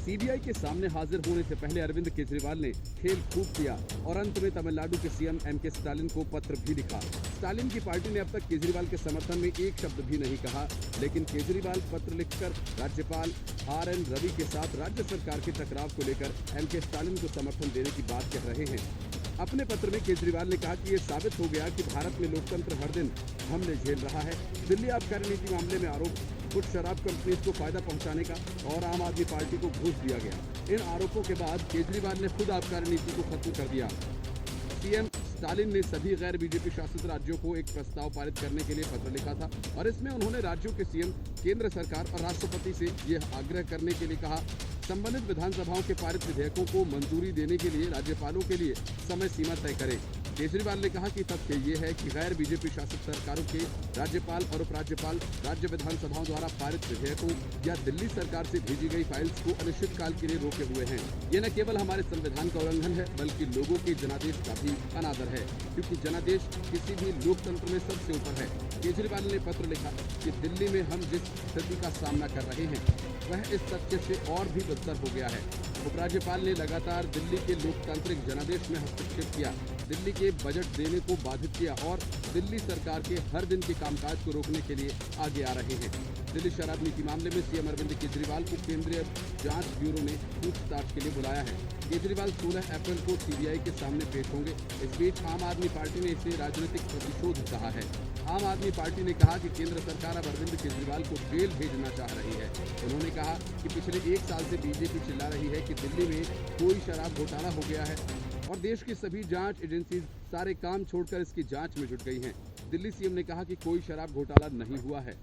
CBI के सामने हाजिर होने से पहले अरविंद केजरीवाल ने खेल खूब किया और अंत में तमिलनाडु के सीएम एमके स्टालिन को पत्र भी लिखा। स्टालिन की पार्टी ने अब तक केजरीवाल के समर्थन में एक शब्द भी नहीं कहा, लेकिन केजरीवाल पत्र लिखकर राज्यपाल RN रवि के साथ राज्य सरकार के टकराव को लेकर एमके स्टालिन को समर्थन देने की बात कह रहे हैं। अपने पत्र में केजरीवाल ने कहा कि ये साबित हो गया कि भारत में लोकतंत्र हर दिन हमले झेल रहा है। दिल्ली आबकारी नीति मामले में आरोप, कुछ शराब कंपनीज को फायदा पहुंचाने का और आम आदमी पार्टी को घूस दिया गया। इन आरोपों के बाद केजरीवाल ने खुद आबकारी नीति को खत्म कर दिया। सीएम स्टालिन ने सभी गैर बीजेपी शासित राज्यों को एक प्रस्ताव पारित करने के लिए पत्र लिखा था और इसमें उन्होंने राज्यों के सीएम, केंद्र सरकार और राष्ट्रपति से यह आग्रह करने के लिए कहा, संबंधित विधानसभाओं के पारित विधेयकों को मंजूरी देने के लिए राज्यपालों के लिए समय सीमा तय करें। केजरीवाल ने कहा कि तथ्य ये है कि गैर बीजेपी शासित सरकारों के राज्यपाल और उपराज्यपाल राज्य विधानसभाओं द्वारा पारित विधेयकों या दिल्ली सरकार से भेजी गई फाइल्स को अनिश्चित काल के लिए रोके हुए हैं। ये न केवल हमारे संविधान का उल्लंघन है, बल्कि लोगों के जनादेश का भी अनादर है, क्योंकि जनादेश किसी भी लोकतंत्र में सबसे ऊपर है। केजरीवाल ने पत्र लिखा कि दिल्ली में हम जिस स्थिति का सामना कर रहे हैं वह इस तथ्य से और भी बदतर हो गया है। उपराज्यपाल ने लगातार दिल्ली के लोकतांत्रिक जनादेश में हस्तक्षेप किया, दिल्ली के बजट देने को बाधित किया और दिल्ली सरकार के हर दिन के कामकाज को रोकने के लिए आगे आ रहे हैं। दिल्ली शराब नीति मामले में सीएम अरविंद केजरीवाल को केंद्रीय जांच ब्यूरो ने पूछताछ के लिए बुलाया है। केजरीवाल 16 अप्रैल को सीबीआई के सामने पेश होंगे। इस बीच आम आदमी पार्टी ने इसे राजनीतिक प्रतिशोध कहा है। आम आदमी पार्टी ने कहा कि केंद्र सरकार अब अरविंद केजरीवाल को जेल भेजना चाह रही है। उन्होंने कहा कि पिछले 1 साल से बीजेपी चिल्ला रही है कि दिल्ली में कोई शराब घोटाला हो गया है और देश की सभी जांच एजेंसी सारे काम छोड़कर इसकी जांच में जुट गई हैं। दिल्ली सीएम ने कहा कि कोई शराब घोटाला नहीं हुआ है।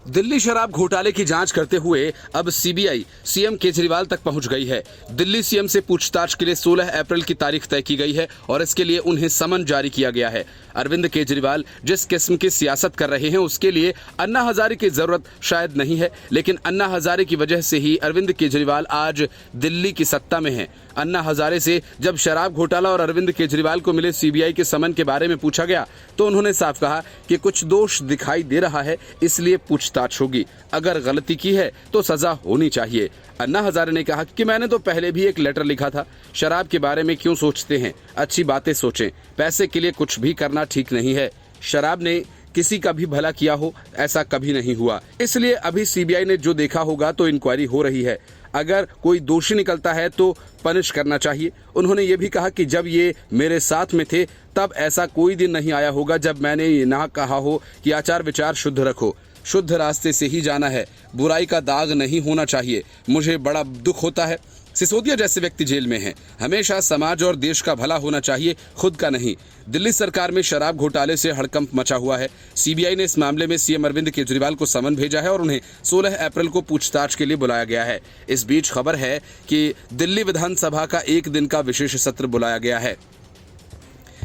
दिल्ली शराब घोटाले की जांच करते हुए अब सीबीआई सीएम केजरीवाल तक पहुंच गई है। दिल्ली सीएम से पूछताछ के लिए 16 अप्रैल की तारीख तय की गई है और इसके लिए उन्हें समन जारी किया गया है। अरविंद केजरीवाल जिस किस्म की सियासत कर रहे हैं उसके लिए अन्ना हजारे की जरूरत शायद नहीं है, लेकिन अन्ना हजारे की वजह से ही अरविंद केजरीवाल आज दिल्ली की सत्ता में हैं। अन्ना हजारे से जब शराब घोटाला और अरविंद केजरीवाल को मिले सीबीआई के समन के बारे में पूछा गया तो उन्होंने साफ कहा कि कुछ दोष दिखाई दे रहा है, इसलिए पूछताछ होगी। अगर गलती की है तो सजा होनी चाहिए। अन्ना हजारे ने कहा कि मैंने तो पहले भी एक लेटर लिखा था, शराब के बारे में क्यों सोचते हैं, अच्छी बातें सोचें, पैसे के लिए कुछ भी करना ठीक नहीं है। शराब ने किसी का भी भला किया हो ऐसा कभी नहीं हुआ, इसलिए अभी सीबीआई ने जो देखा होगा तो इंक्वायरी हो रही है। अगर कोई दोषी निकलता है तो पनिश करना चाहिए। उन्होंने ये भी कहा कि जब ये मेरे साथ में थे तब ऐसा कोई दिन नहीं आया होगा जब मैंने ये ना कहा हो कि आचार विचार शुद्ध रखो, शुद्ध रास्ते से ही जाना है, बुराई का दाग नहीं होना चाहिए। मुझे बड़ा दुख होता है सिसोदिया जैसे व्यक्ति जेल में हैं। हमेशा समाज और देश का भला होना चाहिए, खुद का नहीं। दिल्ली सरकार में शराब घोटाले से हड़कंप मचा हुआ है। सीबीआई ने इस मामले में सीएम अरविंद केजरीवाल को समन भेजा है और उन्हें 16 अप्रैल को पूछताछ के लिए बुलाया गया है। इस बीच खबर है कि दिल्ली विधानसभा का 1 दिन का विशेष सत्र बुलाया गया है।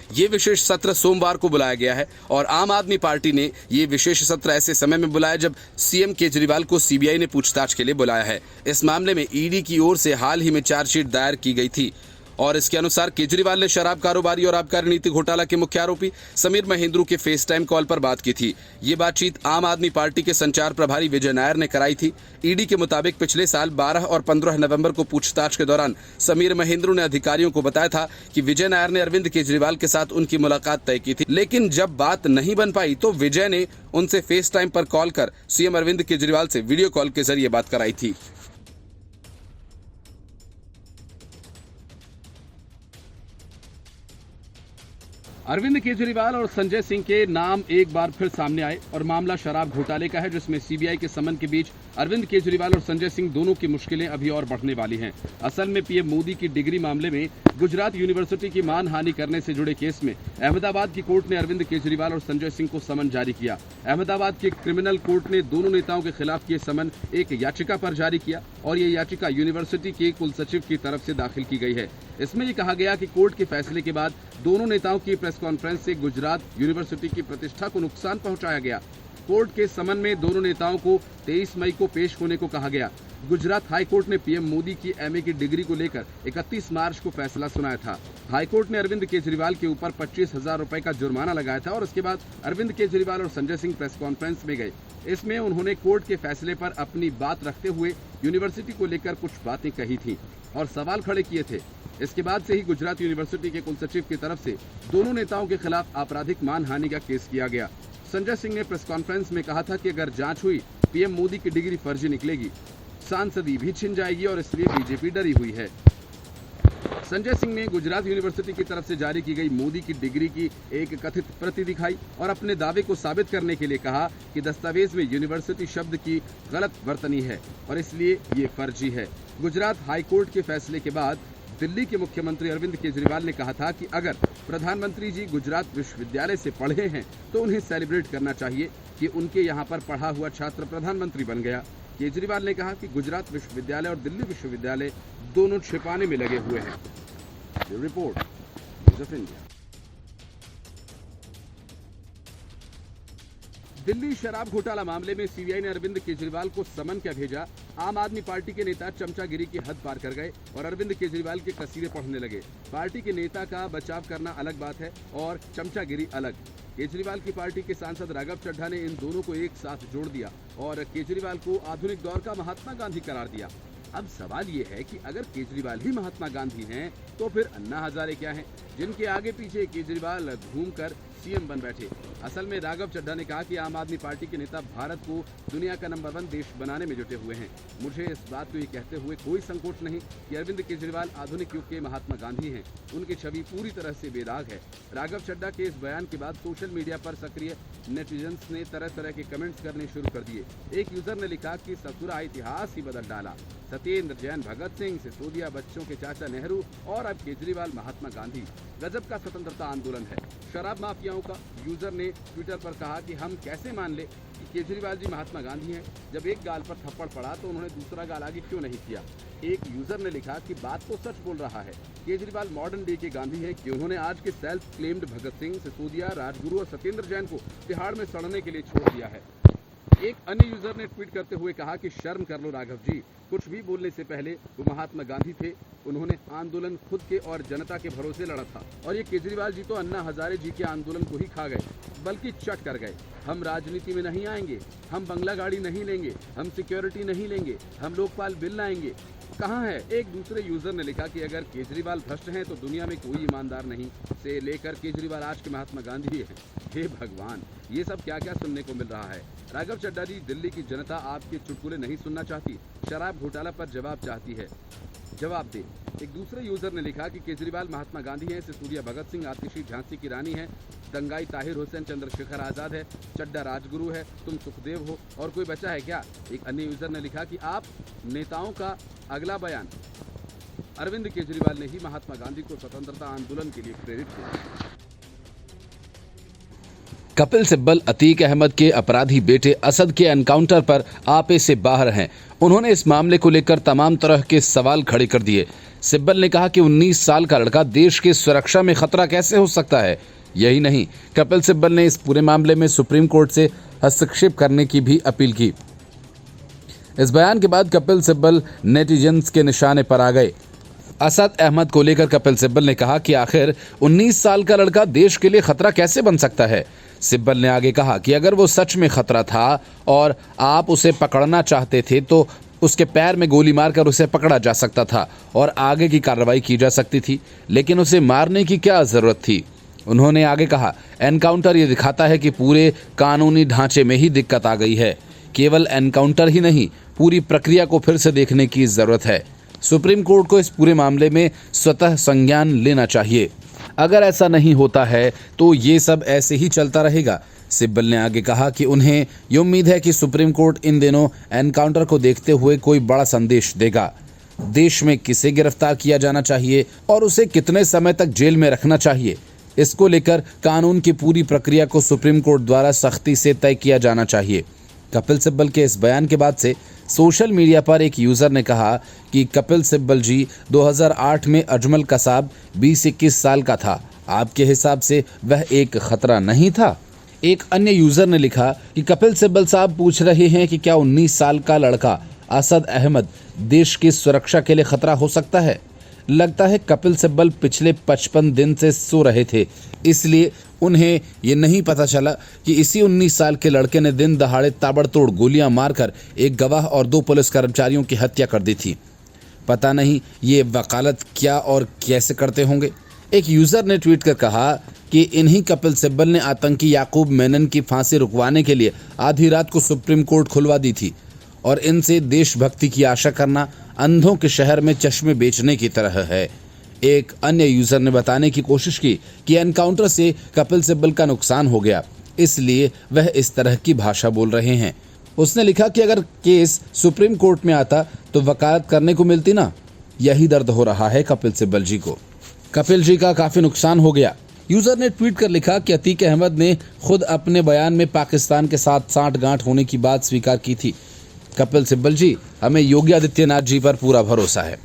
ये विशेष सत्र सोमवार को बुलाया गया है और आम आदमी पार्टी ने ये विशेष सत्र ऐसे समय में बुलाया जब सीएम केजरीवाल को सीबीआई ने पूछताछ के लिए बुलाया है। इस मामले में ईडी की ओर से हाल ही में चार्जशीट दायर की गई थी और इसके अनुसार केजरीवाल ने शराब कारोबारी और आबकारी नीति घोटाला के मुख्य आरोपी समीर महेंद्रू के फेस टाइम कॉल पर बात की थी। ये बातचीत आम आदमी पार्टी के संचार प्रभारी विजय नायर ने कराई थी। ईडी के मुताबिक पिछले साल 12 और 15 नवंबर को पूछताछ के दौरान समीर महेंद्रू ने अधिकारियों को बताया था कि विजय नायर ने अरविंद केजरीवाल के साथ उनकी मुलाकात तय की थी, लेकिन जब बात नहीं बन पाई तो विजय ने उनसे फेस टाइम पर कॉल कर सीएम अरविंद केजरीवाल से वीडियो कॉल के जरिए बात कराई थी। अरविंद केजरीवाल और संजय सिंह के नाम एक बार फिर सामने आए और मामला शराब घोटाले का है, जिसमें सीबीआई के समन के बीच अरविंद केजरीवाल और संजय सिंह दोनों की मुश्किलें अभी और बढ़ने वाली हैं। असल में पीएम मोदी की डिग्री मामले में गुजरात यूनिवर्सिटी की मानहानि करने से जुड़े केस में अहमदाबाद की कोर्ट ने अरविंद केजरीवाल और संजय सिंह को समन जारी किया। अहमदाबाद की क्रिमिनल कोर्ट ने दोनों नेताओं के खिलाफ ये समन एक याचिका पर जारी किया और ये याचिका यूनिवर्सिटी के कुलसचिव की तरफ से दाखिल की गई है। इसमें ये कहा गया कि कोर्ट के फैसले के बाद दोनों नेताओं की प्रेस कॉन्फ्रेंस से गुजरात यूनिवर्सिटी की प्रतिष्ठा को नुकसान पहुंचाया गया। कोर्ट के समन में दोनों नेताओं को 23 मई को पेश होने को कहा गया। गुजरात हाईकोर्ट ने पीएम मोदी की एमए की डिग्री को लेकर 31 मार्च को फैसला सुनाया था। हाईकोर्ट ने अरविंद केजरीवाल के ऊपर 25,000 रुपए का जुर्माना लगाया था और उसके बाद अरविंद केजरीवाल और संजय सिंह प्रेस कॉन्फ्रेंस में गए। इसमें उन्होंने कोर्ट के फैसले पर अपनी बात रखते हुए यूनिवर्सिटी को लेकर कुछ बातें कही थी और सवाल खड़े किए थे। इसके बाद से ही गुजरात यूनिवर्सिटी के कुलसचिव की तरफ से दोनों नेताओं के खिलाफ आपराधिक मानहानि का केस किया गया। संजय सिंह ने प्रेस कॉन्फ्रेंस में कहा था कि अगर जांच हुई पीएम मोदी की डिग्री फर्जी निकलेगी, सांसदी भी छिन जाएगी और इसलिए बीजेपी डरी हुई है। संजय सिंह ने गुजरात यूनिवर्सिटी की तरफ से जारी की गई मोदी की डिग्री की एक कथित प्रति दिखाई और अपने दावे को साबित करने के लिए कहा कि दस्तावेज में यूनिवर्सिटी शब्द की गलत वर्तनी है और इसलिए ये फर्जी है। गुजरात हाईकोर्ट के फैसले के बाद दिल्ली के मुख्यमंत्री अरविंद केजरीवाल ने कहा था कि अगर प्रधानमंत्री जी गुजरात विश्वविद्यालय से पढ़े हैं तो उन्हें सेलिब्रेट करना चाहिए कि उनके यहाँ पर पढ़ा हुआ छात्र प्रधानमंत्री बन गया। केजरीवाल ने कहा कि गुजरात विश्वविद्यालय और दिल्ली विश्वविद्यालय दोनों छिपाने में लगे हुए हैं। Report news of India. Delhi शराब घोटाला मामले में सीबीआई ने अरविंद केजरीवाल को समन क्या भेजा। आम आदमी पार्टी के नेता चमचागिरी की हद पार कर गए और अरविंद केजरीवाल के कसीरे पढ़ने लगे। पार्टी के नेता का बचाव करना अलग बात है और चमचागिरी अलग। केजरीवाल की पार्टी के सांसद राघव चड्ढा ने इन दोनों को एक साथ जोड़ दिया और केजरीवाल को आधुनिक दौर का महात्मा गांधी करार दिया। अब सवाल ये है कि अगर केजरीवाल ही महात्मा गांधी हैं तो फिर अन्ना हजारे क्या हैं, जिनके आगे पीछे केजरीवाल घूमकर सीएम बन बैठे। असल में राघव चड्ढा ने कहा कि आम आदमी पार्टी के नेता भारत को दुनिया का नंबर 1 देश बनाने में जुटे हुए हैं। मुझे इस बात को ये कहते हुए कोई संकोच नहीं कि अरविंद केजरीवाल आधुनिक युग के महात्मा गांधी हैं। उनकी छवि पूरी तरह से बेदाग है। राघव चड्ढा के इस बयान के बाद सोशल मीडिया पर सक्रिय नेटिजन्स ने तरह तरह के कमेंट्स करने शुरू कर दिए। एक यूजर ने लिखा कि ससुरा इतिहास ही बदल डाला। सत्येंद्र जैन भगत सिंह, सिसोदिया बच्चों के चाचा नेहरू और अब केजरीवाल महात्मा गांधी। गजब का स्वतंत्रता आंदोलन है। शराब माफियाओं का यूजर ने ट्विटर पर कहा कि हम कैसे मान ले कि केजरीवाल जी महात्मा गांधी हैं। जब एक गाल पर थप्पड़ पड़ा तो उन्होंने दूसरा गाल आगे क्यों नहीं किया। एक यूजर ने लिखा कि बात तो सच बोल रहा है, केजरीवाल मॉडर्न डे के गांधी हैं कि उन्होंने आज के सेल्फ क्लेम्ड भगत सिंह, सिसोदिया, राजगुरु और सत्येंद्र जैन को तिहाड़ में सड़ने के लिए छोड़ दिया है। एक अन्य यूजर ने ट्वीट करते हुए कहा कि शर्म कर लो राघव जी, कुछ भी बोलने से पहले वो महात्मा गांधी थे। उन्होंने आंदोलन खुद के और जनता के भरोसे लड़ा था और ये केजरीवाल जी तो अन्ना हजारे जी के आंदोलन को ही खा गए, बल्कि चट कर गए। हम राजनीति में नहीं आएंगे, हम बंगला गाड़ी नहीं लेंगे, हम सिक्योरिटी नहीं लेंगे, हम लोकपाल बिल लाएंगे। कहाँ है? एक दूसरे यूजर ने लिखा कि अगर केजरीवाल भ्रष्ट हैं तो दुनिया में कोई ईमानदार नहीं, से लेकर केजरीवाल आज के महात्मा गांधी हैं। हे भगवान, ये सब क्या क्या सुनने को मिल रहा है। राघव चड्ढा जी, दिल्ली की जनता आपके चुटकुले नहीं सुनना चाहती, शराब घोटाला पर जवाब चाहती है, जवाब दे। एक दूसरे यूजर ने लिखा कि केजरीवाल महात्मा गांधी हैं, सिसोदिया भगत सिंह, आतिशी झांसी की रानी है, दंगाई ताहिर हुसैन, चंद्रशेखर आजाद है, चड्ढा राजगुरु है, तुम सुखदेव हो और कोई बचा है क्या। एक अन्य यूजर ने लिखा कि आप नेताओं का अगला बयान, अरविंद केजरीवाल ने ही महात्मा गांधी को स्वतंत्रता आंदोलन के लिए प्रेरित किया। कपिल सिब्बल अतीक अहमद के अपराधी बेटे असद के एनकाउंटर पर आपे से बाहर हैं। उन्होंने इस मामले को लेकर तमाम तरह के सवाल खड़े कर दिए। सिब्बल ने कहा कि 19 साल का लड़का देश की सुरक्षा में खतरा कैसे हो सकता है। यही नहीं, कपिल सिब्बल ने इस पूरे मामले में सुप्रीम कोर्ट से हस्तक्षेप करने की भी अपील की। इस बयान के बाद कपिल सिब्बल नेटिजन्स के निशाने पर आ गए। असद अहमद को लेकर कपिल सिब्बल ने कहा कि आखिर 19 साल का लड़का देश के लिए खतरा कैसे बन सकता है। सिब्बल ने आगे कहा कि अगर वो सच में खतरा था और आप उसे पकड़ना चाहते थे तो उसके पैर में गोली मारकर उसे पकड़ा जा सकता था और आगे की कार्रवाई की जा सकती थी, लेकिन उसे मारने की क्या जरूरत थी। उन्होंने आगे कहा, एनकाउंटर ये दिखाता है कि पूरे कानूनी ढांचे में ही दिक्कत आ गई है। केवल एनकाउंटर ही नहीं, पूरी प्रक्रिया को फिर से देखने की जरूरत है। सुप्रीम कोर्ट को इस पूरे मामले में स्वतः संज्ञान लेना चाहिए। अगर ऐसा नहीं होता है तो ये सब ऐसे ही चलता रहेगा। सिब्बल ने आगे कहा कि उन्हें ये उम्मीद है कि सुप्रीम कोर्ट इन दिनों एनकाउंटर को देखते हुए कोई बड़ा संदेश देगा। देश में किसे गिरफ्तार किया जाना चाहिए और उसे कितने समय तक जेल में रखना चाहिए, इसको लेकर कानून की पूरी प्रक्रिया को सुप्रीम कोर्ट द्वारा सख्ती से तय किया जाना चाहिए। कपिल सिब्बल के इस बयान के बाद से सोशल मीडिया पर एक यूजर ने कहा कि कपिल सिब्बल जी 2008 में अजमल कसाब 20-21 साल का था, आपके हिसाब से वह एक खतरा नहीं था। एक अन्य यूजर ने लिखा कि कपिल सिब्बल साहब पूछ रहे हैं कि क्या 19 साल का लड़का असद अहमद देश की सुरक्षा के लिए खतरा हो सकता है। लगता है कपिल सिब्बल पिछले 55 दिन से सो रहे थे, इसलिए उन्हें ये नहीं पता चला कि इसी 19 साल के लड़के ने दिन दहाड़े ताबड़तोड़ गोलियां मारकर एक गवाह और 2 पुलिस कर्मचारियों की हत्या कर दी थी। पता नहीं ये वकालत क्या और कैसे करते होंगे। एक यूजर ने ट्वीट कर कहा कि इन्हीं कपिल सिब्बल ने आतंकी याकूब मेनन की फांसी रुकवाने के लिए आधी रात को सुप्रीम कोर्ट खुलवा दी थी और इनसे देशभक्ति की आशा करना अंधों के शहर में चश्मे बेचने की तरह है। एक अन्य यूजर ने बताने की कोशिश की कि एनकाउंटर से कपिल सिब्बल का नुकसान हो गया, इसलिए वह इस तरह की भाषा बोल रहे हैं। उसने लिखा कि अगर केस सुप्रीम कोर्ट में आता तो वकालत करने को मिलती ना। यही दर्द हो रहा है कपिल सिब्बल जी को। कपिल जी का काफी नुकसान हो गया। यूजर ने ट्वीट कर लिखा कि अतीक अहमद ने खुद अपने बयान में पाकिस्तान के साथ सांठगांठ होने की बात स्वीकार की थी। कपिल सिब्बल जी, हमें योगी आदित्यनाथ जी पर पूरा भरोसा है।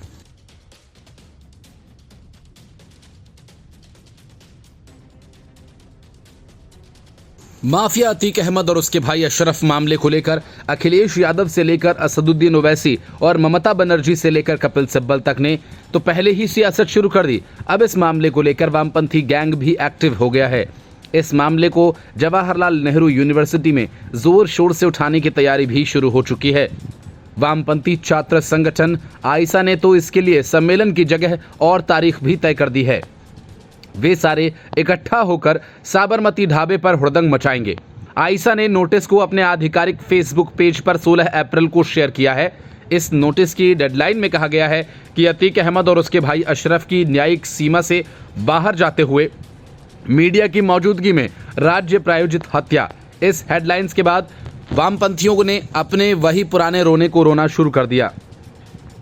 माफिया अतीक अहमद और उसके भाई अशरफ मामले को लेकर अखिलेश यादव से लेकर असदुद्दीन ओवैसी और ममता बनर्जी से लेकर कपिल सिब्बल तक ने तो पहले ही सियासत शुरू कर दी। अब इस मामले को लेकर वामपंथी गैंग भी एक्टिव हो गया है। इस मामले को जवाहरलाल नेहरू यूनिवर्सिटी में जोर शोर से उठाने की तैयारी भी शुरू हो चुकी है। वामपंथी छात्र संगठन आइसा ने तो इसके लिए सम्मेलन की जगह और तारीख भी तय कर दी है। वे सारे इकट्ठा होकर साबरमती ढाबे पर हुड़दंग मचाएंगे। आइसा ने नोटिस को अपने आधिकारिक फेसबुक पेज पर 16 अप्रैल को शेयर किया है। इस नोटिस की डेडलाइन में कहा गया है कि अतीक अहमद और उसके भाई अशरफ की न्यायिक सीमा से बाहर जाते हुए मीडिया की मौजूदगी में राज्य प्रायोजित हत्या। इस हेडलाइंस के बाद वामपंथियों ने अपने वही पुराने रोने को रोना शुरू कर दिया।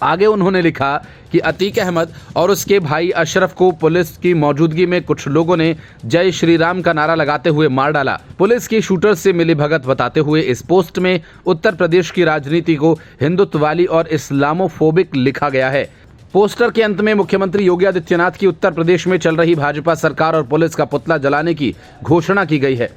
आगे उन्होंने लिखा कि अतीक अहमद और उसके भाई अशरफ को पुलिस की मौजूदगी में कुछ लोगों ने जय श्री राम का नारा लगाते हुए मार डाला। पुलिस की शूटर से मिलीभगत बताते हुए इस पोस्ट में उत्तर प्रदेश की राजनीति को हिंदुत्ववादी और इस्लामोफोबिक लिखा गया है। पोस्टर के अंत में मुख्यमंत्री योगी आदित्यनाथ की उत्तर प्रदेश में चल रही भाजपा सरकार और पुलिस का पुतला जलाने की घोषणा की गई है।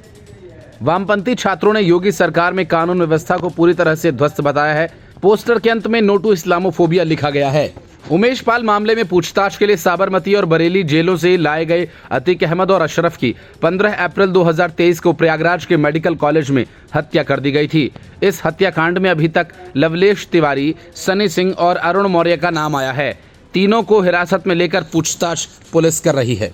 वामपंथी छात्रों ने योगी सरकार में कानून व्यवस्था को पूरी तरह से ध्वस्त बताया है। पोस्टर के अंत में नो टू इस्लामोफोबिया लिखा गया है। उमेश पाल मामले में पूछताछ के लिए साबरमती और बरेली जेलों से लाए गए अतीक अहमद और अशरफ की 15 अप्रैल 2023 को प्रयागराज के मेडिकल कॉलेज में हत्या कर दी गई थी। इस हत्याकांड में अभी तक लवलेश तिवारी, सनी सिंह और अरुण मौर्य का नाम आया है। तीनों को हिरासत में लेकर पूछताछ पुलिस कर रही है।